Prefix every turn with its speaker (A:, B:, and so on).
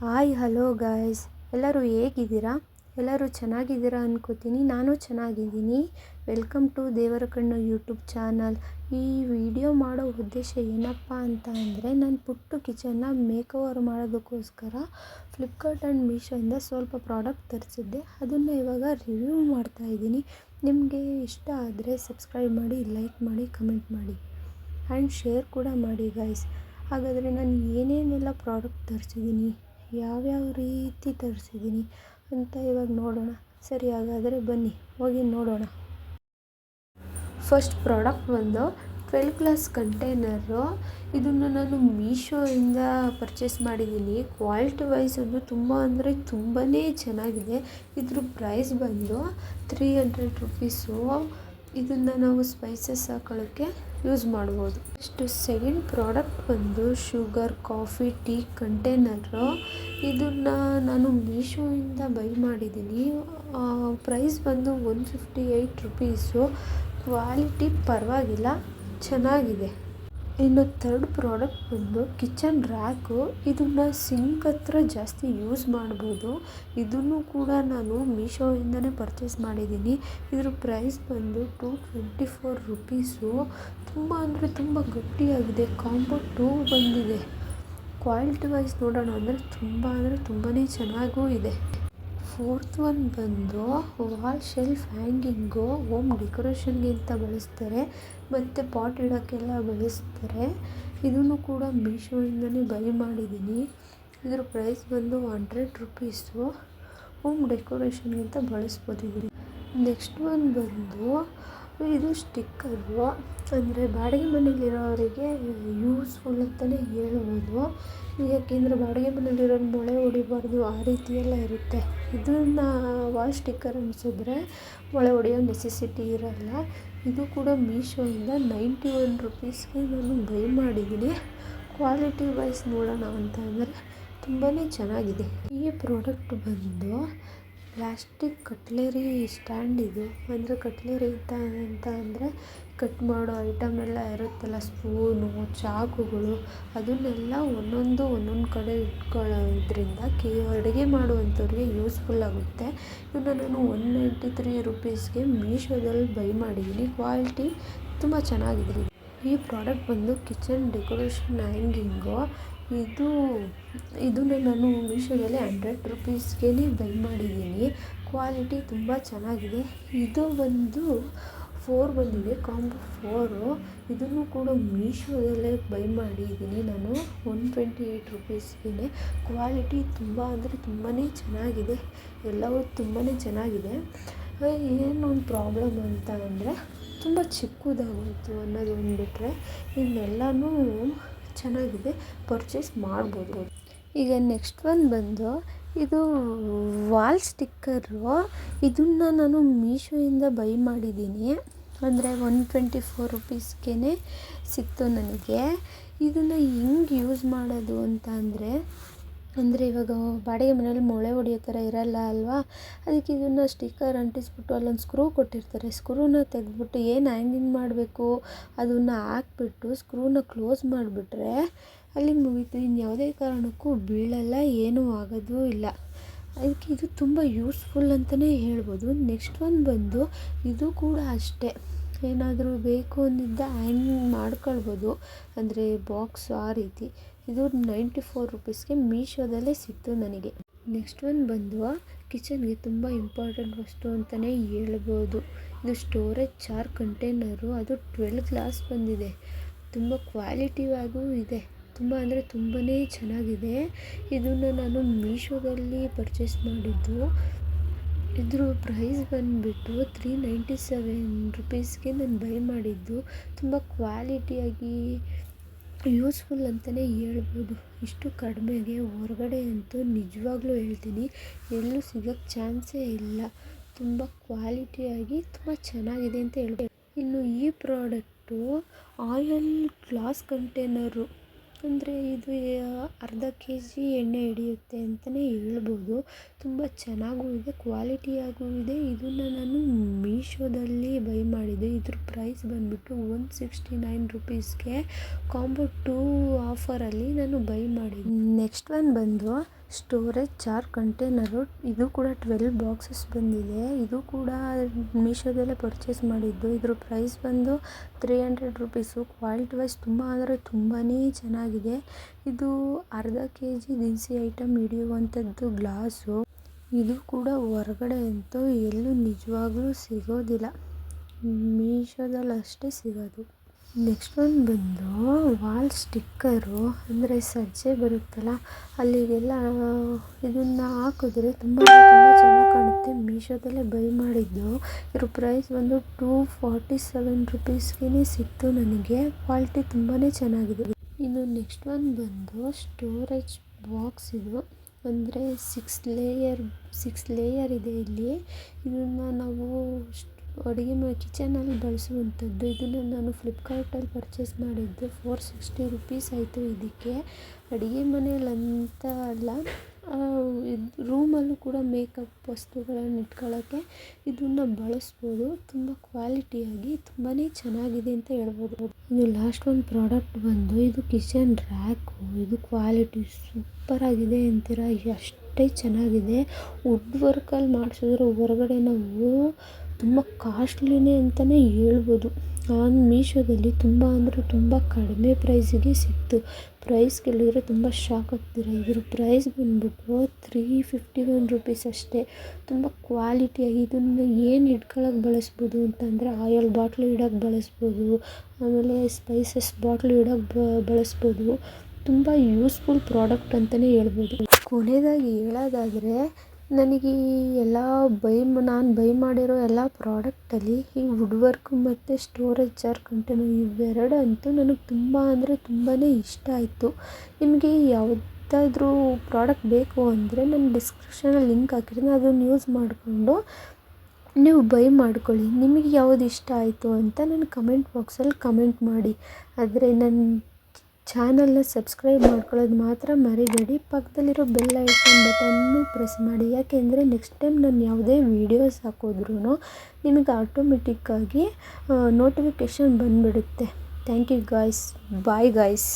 A: Hi hello guys, ಎಲ್ಲರೂ ಹೇಗಿದ್ದೀರಾ? ಎಲ್ಲರೂ ಚೆನ್ನಾಗಿದ್ದೀರಾ ಅನ್ಕೋತೀನಿ. ನಾನು ಚೆನ್ನಾಗಿದ್ದೀನಿ. ವೆಲ್ಕಮ್ ಟು ದೇವರ ಕಣ್ಣು ಯೂಟ್ಯೂಬ್ ಚಾನಲ್. ಈ ವಿಡಿಯೋ ಮಾಡೋ ಉದ್ದೇಶ ಏನಪ್ಪ ಅಂತ ಅಂದರೆ, ನಾನು ಪುಟ್ಟು ಕಿಚನ್ನ ಮೇಕ್ ಓವರ್ ಮಾಡೋದಕ್ಕೋಸ್ಕರ ಫ್ಲಿಪ್ಕಾರ್ಟ್ ಆ್ಯಂಡ್ ಮೀಶೋಯಿಂದ ಸ್ವಲ್ಪ ಪ್ರಾಡಕ್ಟ್ ತರಿಸಿದ್ದೆ. ಅದನ್ನು ಇವಾಗ ರಿವ್ಯೂ ಮಾಡ್ತಾಯಿದ್ದೀನಿ. ನಿಮಗೆ ಇಷ್ಟ ಆದರೆ ಸಬ್ಸ್ಕ್ರೈಬ್ ಮಾಡಿ, ಲೈಕ್ ಮಾಡಿ, ಕಮೆಂಟ್ ಮಾಡಿ ಆ್ಯಂಡ್ ಶೇರ್ ಕೂಡ ಮಾಡಿ ಗಾಯ್ಸ್. ಹಾಗಾದರೆ ನಾನು ಏನೇನೆಲ್ಲ ಪ್ರಾಡಕ್ಟ್ ತರಿಸಿದ್ದೀನಿ, ಯಾವ್ಯಾವ ರೀತಿ ತರಿಸಿದ್ದೀನಿ ಅಂತ ಇವಾಗ ನೋಡೋಣ. ಸರಿ, ಹಾಗಾದರೆ ಬನ್ನಿ ಹೋಗಿ ನೋಡೋಣ. ಫಸ್ಟ್ ಪ್ರಾಡಕ್ಟ್ ಬಂದು 12 ಗ್ಲಾಸ್ ಕಂಟೈನರು. ಇದನ್ನು ನಾನು ಮೀಶೋಯಿಂದ ಪರ್ಚೇಸ್ ಮಾಡಿದ್ದೀನಿ. ಕ್ವಾಲಿಟಿ ವೈಸ್ ಅದು ತುಂಬ ಅಂದರೆ ತುಂಬಾ ಚೆನ್ನಾಗಿದೆ. ಇದ್ರ ಪ್ರೈಸ್ ಬಂದು 300 ರುಪೀಸು. ಇದನ್ನು ನಾವು ಸ್ಪೈಸಸ್ ಹಾಕೊಳ್ಳೋಕ್ಕೆ ಯೂಸ್ ಮಾಡ್ಬೋದು. ನೆಕ್ಸ್ಟ್ ಸೆಕೆಂಡ್ ಪ್ರಾಡಕ್ಟ್ ಬಂದು ಶುಗರ್, ಕಾಫಿ, ಟೀ ಕಂಟೈನರು. ಇದನ್ನು ನಾನು ಮೀಶೋಯಿಂದ ಬೈ ಮಾಡಿದ್ದೀನಿ. ಪ್ರೈಸ್ ಬಂದು 158 ರುಪೀಸು. ಕ್ವಾಲಿಟಿ ಪರವಾಗಿಲ್ಲ, ಚೆನ್ನಾಗಿದೆ. ಇನ್ನು ಥರ್ಡ್ ಪ್ರಾಡಕ್ಟ್ ಬಂದು ಕಿಚನ್ ರ್ಯಾಕು. ಇದನ್ನು ಸಿಂಕ್ ಹತ್ರ ಜಾಸ್ತಿ ಯೂಸ್ ಮಾಡ್ಬೋದು. ಇದನ್ನು ಕೂಡ ನಾನು ಮೀಶೋಯಿಂದನೇ ಪರ್ಚೇಸ್ ಮಾಡಿದ್ದೀನಿ. ಇದ್ರ ಪ್ರೈಸ್ ಬಂದು 224 ರುಪೀಸು. ತುಂಬ ಅಂದರೆ ತುಂಬ ಗಟ್ಟಿಯಾಗಿದೆ. ಕಾಂಬೋ 2 ಬಂದಿದೆ. ಕ್ವಾಲಿಟಿ ವೈಸ್ ನೋಡೋಣ ಅಂದರೆ ತುಂಬಾ ಚೆನ್ನಾಗೂ ಇದೆ. ಫೋರ್ತ್ ಒನ್ ಬಂದು ವಾಲ್ ಶೆಲ್ಫ್ ಹ್ಯಾಂಗಿಂಗು. ಹೋಮ್ ಡೆಕೋರೇಷನ್ಗೆ ಅಂತ ಬಳಸ್ತಾರೆ ಮತ್ತು ಪಾಟ್ ಇಡೋಕ್ಕೆಲ್ಲ ಬಳಸ್ತಾರೆ. ಇದನ್ನು ಕೂಡ ಮೀಶೋಯಿಂದನೇ ಬೈ ಮಾಡಿದ್ದೀನಿ. ಇದ್ರ ಪ್ರೈಸ್ ಬಂದು 100 ರುಪೀಸು. ಹೋಮ್ ಡೆಕೋರೇಷನ್ಗೆ ಅಂತ ಬಳಸ್ಬೋದು ಇದನ್ನು. ನೆಕ್ಸ್ಟ್ ಒನ್ ಬಂದು ಇದು ಸ್ಟಿಕ್ಕರು. ಅಂದರೆ ಬಾಡಿಗೆ ಮನೇಲಿರೋರಿಗೆ ಯೂಸ್ಫುಲ್ ಅಂತಲೇ ಹೇಳ್ಬೋದು. ಯಾಕೆಂದರೆ ಬಾಡಿಗೆ ಮನೇಲಿರೋರು ಮೊಳೆ ಹೊಡಿಬಾರ್ದು, ಆ ರೀತಿ ಎಲ್ಲ ಇರುತ್ತೆ. ಇದನ್ನು ವಾಲ್ ಸ್ಟಿಕ್ಕರ್ ಅನಿಸಿದ್ರೆ ಮೊಳೆ ಹೊಡೆಯೋ ನೆಸೆಸಿಟಿ ಇರಲ್ಲ. ಇದು ಕೂಡ ಮೀಶೋಯಿಂದ 91 ರುಪೀಸ್ಗೆ ನಾನು ಬೈ ಮಾಡಿದ್ದೀನಿ. ಕ್ವಾಲಿಟಿ ವೈಸ್ ನೋಡೋಣ ಅಂತ ಅಂದರೆ ತುಂಬಾ ಚೆನ್ನಾಗಿದೆ. ಈ ಪ್ರಾಡಕ್ಟ್ ಬಂದು ಪ್ಲಾಸ್ಟಿಕ್ ಕಟ್ಲೆರಿ ಸ್ಟ್ಯಾಂಡ್. ಇದು ಅಂದರೆ ಕಟ್ಲೆರಿ ಅಂತ ಅಂದರೆ ಕಟ್ ಮಾಡೋ ಐಟಮ್ ಎಲ್ಲ ಇರುತ್ತಲ್ಲ, ಸ್ಪೂನು, ಚಾಕುಗಳು, ಅದನ್ನೆಲ್ಲ ಒಂದೊಂದು ಕಡೆ ಇಟ್ಕೊಳ್ಳೋದ್ರಿಂದ ಅಡುಗೆ ಮಾಡುವಂಥವ್ರಿಗೆ ಯೂಸ್ಫುಲ್ ಆಗುತ್ತೆ. ಇದನ್ನು ನಾನು 193 ರುಪೀಸ್ಗೆ ಮೀಶೋದಲ್ಲಿ ಬೈ ಮಾಡಿದ್ದೀನಿ. ಕ್ವಾಲಿಟಿ ತುಂಬ ಚೆನ್ನಾಗಿದೆ. ಈ ಪ್ರಾಡಕ್ಟ್ ಬಂದು ಕಿಚನ್ ಡೆಕೋರೇಷನ್ ಹ್ಯಾಂಗಿಂಗು. ಇದನ್ನು ನಾನು ಮೀಶೋದಲ್ಲಿ 100 ರುಪೀಸ್ಗೆ ಬೈ ಮಾಡಿದ್ದೀನಿ. ಕ್ವಾಲಿಟಿ ತುಂಬ ಚೆನ್ನಾಗಿದೆ. ಇದು ಒಂದು 4 ಬಂದಿದೆ, ಕಾಂಬೋ 4. ಇದನ್ನು ಕೂಡ ಮೀಶೋದಲ್ಲೇ ಬೈ ಮಾಡಿದ್ದೀನಿ ನಾನು 128 ರುಪೀಸ್ಗೆ. ಕ್ವಾಲಿಟಿ ತುಂಬ ಅಂದರೆ ತುಂಬಾ ಚೆನ್ನಾಗಿದೆ. ಎಲ್ಲವೂ ತುಂಬಾ ಚೆನ್ನಾಗಿದೆ. ಏನೊಂದು ಪ್ರಾಬ್ಲಮ್ ಅಂತ ಅಂದರೆ ತುಂಬ ಚಿಕ್ಕದಾಗೋಯಿತು ಅನ್ನೋದು ಒಂದು ಬಿಟ್ಟರೆ ಇನ್ನೆಲ್ಲನೂ ಚೆನ್ನಾಗಿದೆ, ಪರ್ಚೇಸ್ ಮಾಡ್ಬೋದು. ಈಗ ನೆಕ್ಸ್ಟ್ ಒನ್ ಬಂದು ಇದು ವಾಲ್ ಸ್ಟಿಕ್ಕರು. ಇದನ್ನು ನಾನು ಮೀಶೋಯಿಂದ ಬೈ ಮಾಡಿದ್ದೀನಿ. ಅಂದರೆ 124 ರುಪೀಸ್ಗೆ ಸಿಕ್ತು ನನಗೆ. ಇದನ್ನು ಹೆಂಗೆ ಯೂಸ್ ಮಾಡೋದು ಅಂತ ಅಂದರೆ ಇವಾಗ ಬಾಡಿಗೆ ಮನೇಲಿ ಮೊಳೆ ಹೊಡೆಯೋ ಥರ ಇರಲ್ಲ ಅಲ್ವಾ, ಅದಕ್ಕೆ ಇದನ್ನು ಸ್ಟಿಕ್ಕರ್ ಅಂಟಿಸ್ಬಿಟ್ಟು ಅಲ್ಲೊಂದು ಸ್ಕ್ರೂ ಕೊಟ್ಟಿರ್ತಾರೆ. ಸ್ಕ್ರೂನ ತೆಗೆದ್ಬಿಟ್ಟು ಏನು ಹ್ಯಾಂಗಿಂಗ್ ಮಾಡಬೇಕು ಅದನ್ನು ಹಾಕ್ಬಿಟ್ಟು ಸ್ಕ್ರೂನ ಕ್ಲೋಸ್ ಮಾಡಿಬಿಟ್ರೆ ಅಲ್ಲಿಗೆ ಮುಗೀತು. ಇನ್ಯಾವುದೇ ಕಾರಣಕ್ಕೂ ಬೀಳಲ್ಲ, ಏನೂ ಆಗೋದು ಇಲ್ಲ. ಅದಕ್ಕೆ ಇದು ತುಂಬ ಯೂಸ್ಫುಲ್ ಅಂತಲೇ ಹೇಳ್ಬೋದು. ನೆಕ್ಸ್ಟ್ ಒನ್ ಬಂದು ಇದು ಕೂಡ ಅಷ್ಟೇ, ಏನಾದರೂ ಬೇಕು ಅಂದಿದ್ದ ಹ್ಯಾಂಗಿಂಗ್ ಮಾಡ್ಕೊಳ್ಬೋದು, ಅಂದರೆ ಬಾಕ್ಸು ಆ ರೀತಿ. ಇದು 94 ರುಪೀಸ್ಗೆ ಮೀಶೋದಲ್ಲೇ ಸಿಕ್ತು ನನಗೆ. ನೆಕ್ಸ್ಟ್ ಒನ್ ಬಂದು ಕಿಚನ್ಗೆ ತುಂಬ ಇಂಪಾರ್ಟೆಂಟ್ ವಸ್ತು ಅಂತಲೇ ಹೇಳ್ಬೋದು. ಇದು ಸ್ಟೋರೇಜ್ ಜಾರ್ ಕಂಟೈನರು. ಅದು 12 ಗ್ಲಾಸ್ ಬಂದಿದೆ. ತುಂಬ ಕ್ವಾಲಿಟಿಯಾಗೂ ಇದೆ. ತುಂಬ ಅಂದರೆ ತುಂಬಾ ಚೆನ್ನಾಗಿದೆ. ಇದನ್ನು ನಾನು ಮೀಶೋದಲ್ಲಿ ಪರ್ಚೇಸ್ ಮಾಡಿದ್ದು. ಇದ್ರ ಪ್ರೈಸ್ ಬಂದುಬಿಟ್ಟು 397 ರುಪೀಸ್ಗೆ ನಾನು ಬೈ ಮಾಡಿದ್ದು. ತುಂಬ ಕ್ವಾಲಿಟಿಯಾಗಿ ಯೂಸ್ಫುಲ್ ಅಂತಲೇ ಹೇಳ್ಬೋದು. ಇಷ್ಟು ಕಡಿಮೆಗೆ ಹೊರಗಡೆ ಅಂತೂ ನಿಜವಾಗ್ಲೂ ಹೇಳ್ತೀನಿ ಎಲ್ಲೂ ಸಿಗೋಕ್ಕೆ ಚಾನ್ಸೇ ಇಲ್ಲ. ತುಂಬ ಕ್ವಾಲಿಟಿಯಾಗಿ ತುಂಬ ಚೆನ್ನಾಗಿದೆ ಅಂತ ಹೇಳ್ಬೋದು. ಇನ್ನು ಈ ಪ್ರಾಡಕ್ಟು ಆಯಿಲ್ ಗ್ಲಾಸ್ ಕಂಟೈನರು. ಅಂದರೆ ಇದು ಅರ್ಧ kg ಎಣ್ಣೆ ಹಿಡಿಯುತ್ತೆ ಅಂತಲೇ ಹೇಳ್ಬೋದು. ತುಂಬ ಚೆನ್ನಾಗೂ ಇದೆ, ಕ್ವಾಲಿಟಿಯಾಗೂ ಇದೆ. ಇದನ್ನು ನಾನು ಮೀಶೋದಲ್ಲಿ ಬೈ ಮಾಡಿದ್ದೆ. ಇದ್ರ ಪ್ರೈಸ್ ಬಂದುಬಿಟ್ಟು 169 ರುಪೀಸ್ಗೆ ಕಾಂಬೋ 2 ಆಫರಲ್ಲಿ ನಾನು ಬೈ ಮಾಡಿದ್ದೆ. ನೆಕ್ಸ್ಟ್ ಒನ್ ಬಂದು ಸ್ಟೋರೇಜ್ ಜಾರ್ ಕಂಟೈನರು. ಇದು ಕೂಡ 12 ಬಾಕ್ಸಸ್ ಬಂದಿದೆ. ಇದು ಕೂಡ ಮೀಶೋದಲ್ಲೇ ಪರ್ಚೇಸ್ ಮಾಡಿದ್ದು. ಇದ್ರ ಪ್ರೈಸ್ ಬಂದು 300 ರುಪೀಸು. ಕ್ವಾಲಿಟಿ ವೈಸ್ ತುಂಬ ಅಂದರೆ ತುಂಬಾ ಚೆನ್ನಾಗಿದೆ. ಇದು ಅರ್ಧ kg ದಿನಸಿ ಐಟಮ್ ಹಿಡಿಯುವಂಥದ್ದು ಗ್ಲಾಸು. ಇದು ಕೂಡ ಹೊರಗಡೆ ಅಂತೂ ಎಲ್ಲೂ ನಿಜವಾಗ್ಲೂ ಸಿಗೋದಿಲ್ಲ, ಮೀಶೋದಲ್ಲಿ ಅಷ್ಟೇ ಸಿಗೋದು. ನೆಕ್ಸ್ಟ್ ಒಂದು ಬಂದು ವಾಲ್ ಸ್ಟಿಕ್ಕರು, ಅಂದರೆ ಸಜ್ಜೆ ಬರುತ್ತಲ್ಲ ಅಲ್ಲಿಗೆಲ್ಲ ಇದನ್ನು ಹಾಕಿದ್ರೆ ತುಂಬ ಚೆನ್ನಾಗಿ ಕಾಣುತ್ತೆ. ಮೀಶೋದಲ್ಲೇ ಬೈ ಮಾಡಿದ್ದು. ಇದ್ರ ಪ್ರೈಸ್ ಬಂದು 247 ರುಪೀಸ್ಗೆ ಸಿಕ್ತು ನನಗೆ. ಕ್ವಾಲಿಟಿ ತುಂಬಾ ಚೆನ್ನಾಗಿದೆ. ಇನ್ನು ನೆಕ್ಸ್ಟ್ ಒಂದು ಬಂದು ಸ್ಟೋರೇಜ್ ಬಾಕ್ಸ್. ಇದು ಅಂದರೆ 6 ಲೇಯರ್ ಇದೆ ಇಲ್ಲಿ. ಇದನ್ನು ನಾವು ಅಡುಗೆ ಕಿಚನಲ್ಲಿ ಬಳಸುವಂಥದ್ದು. ಇದನ್ನು ನಾನು ಫ್ಲಿಪ್ಕಾರ್ಟಲ್ಲಿ ಪರ್ಚೇಸ್ ಮಾಡಿದ್ದು. 460 ರುಪೀಸ್ ಆಯಿತು ಇದಕ್ಕೆ. ಅಡುಗೆ ಮನೆಯಲ್ಲಿ ಅಂತ ಅಲ್ಲ, ರೂಮಲ್ಲೂ ಕೂಡ ಮೇಕಪ್ ವಸ್ತುಗಳನ್ನು ಇಟ್ಕೊಳ್ಳೋಕ್ಕೆ ಇದನ್ನು ಬಳಸ್ಬೋದು. ತುಂಬ ಕ್ವಾಲಿಟಿಯಾಗಿ ತುಂಬಾ ಚೆನ್ನಾಗಿದೆ ಅಂತ ಹೇಳ್ಬೋದು. ಇನ್ನು ಲಾಸ್ಟ್ ಒಂದು ಪ್ರಾಡಕ್ಟ್ ಬಂದು ಇದು ಕಿಚನ್ ರ್ಯಾಕು. ಇದು ಕ್ವಾಲಿಟಿ ಸೂಪರಾಗಿದೆ ಅಂತೀರ, ಅಷ್ಟೇ ಚೆನ್ನಾಗಿದೆ. ವುಡ್ ವರ್ಕಲ್ಲಿ ಮಾಡಿಸಿದ್ರೆ ಹೊರಗಡೆ ನಾವು ತುಂಬ ಕಾಸ್ಟ್ಲಿನೇ ಅಂತಲೇ ಹೇಳ್ಬೋದು. ನಾನು ಮೀಶೋದಲ್ಲಿ ತುಂಬ ಅಂದರೆ ತುಂಬ ಕಡಿಮೆ ಪ್ರೈಸಿಗೆ ಸಿಕ್ತು. ಪ್ರೈಸ್ ಕೇಳಿದ್ರೆ ತುಂಬ ಶಾಕ್ ಆಗ್ತೀರ. ಇದ್ರ ಪ್ರೈಸ್ ಬಂದ್ಬಿಟ್ಟು 351 ರುಪೀಸ್ ಅಷ್ಟೇ. ತುಂಬ ಕ್ವಾಲಿಟಿಯಾಗಿ ಇದನ್ನು ಏನು ಇಟ್ಕೊಳ್ಳೋಕೆ ಬಳಸ್ಬೋದು ಅಂತಂದರೆ ಆಯಿಲ್ ಬಾಟ್ಲು ಇಡೋಕ್ಕೆ ಬಳಸ್ಬೋದು, ಆಮೇಲೆ ಸ್ಪೈಸಸ್ ಬಾಟ್ಲು ಇಡೋಕ್ಕೆ ಬಳಸ್ಬೋದು. ತುಂಬ ಯೂಸ್ಫುಲ್ ಪ್ರಾಡಕ್ಟ್ ಅಂತಲೇ ಹೇಳ್ಬೋದು. ಕೊನೆಯದಾಗಿ ಹೇಳೋದಾದರೆ ನನಗೆ ನಾನು ಬೈ ಮಾಡಿರೋ ಎಲ್ಲ ಪ್ರಾಡಕ್ಟಲ್ಲಿ ಈ ವುಡ್ ವರ್ಕ್ ಮತ್ತು ಸ್ಟೋರೇಜ್ ಜಾರ್ ಕಂಟೈನರ್ ಇವೆರಡಂತೂ ನನಗೆ ತುಂಬ ಅಂದರೆ ತುಂಬಾ ಇಷ್ಟ ಆಯಿತು. ನಿಮಗೆ ಯಾವುದಾದ್ರೂ ಪ್ರಾಡಕ್ಟ್ ಬೇಕು ಅಂದರೆ ನಾನು ಡಿಸ್ಕ್ರಿಪ್ಷನಲ್ಲಿ ಲಿಂಕ್ ಹಾಕಿರ್ತೀನಿ, ಅದನ್ನು ಯೂಸ್ ಮಾಡಿಕೊಂಡು ನೀವು ಬೈ ಮಾಡ್ಕೊಳ್ಳಿ. ನಿಮಗೆ ಯಾವುದು ಇಷ್ಟ ಆಯಿತು ಅಂತ ನನ್ನ ಕಮೆಂಟ್ ಬಾಕ್ಸಲ್ಲಿ ಕಮೆಂಟ್ ಮಾಡಿ. ಆದರೆ ನನ್ನ ಚಾನಲ್ನ ಸಬ್ಸ್ಕ್ರೈಬ್ ಮಾಡ್ಕೊಳ್ಳೋದು ಮಾತ್ರ ಮರಿಬೇಡಿ. ಪಕ್ಕದಲ್ಲಿರೋ ಬೆಲ್ ಐಕಾನ್ ಬಟನ್ನು ಪ್ರೆಸ್ ಮಾಡಿ. ಯಾಕೆಂದರೆ ನೆಕ್ಸ್ಟ್ ಟೈಮ್ ನಾನು ಯಾವುದೇ ವೀಡಿಯೋಸ್ ಹಾಕಿದ್ರೂ ನಿಮಗೆ ಆಟೋಮೆಟಿಕ್ಕಾಗಿ ನೋಟಿಫಿಕೇಷನ್ ಬಂದುಬಿಡುತ್ತೆ. Thank you guys. Bye guys.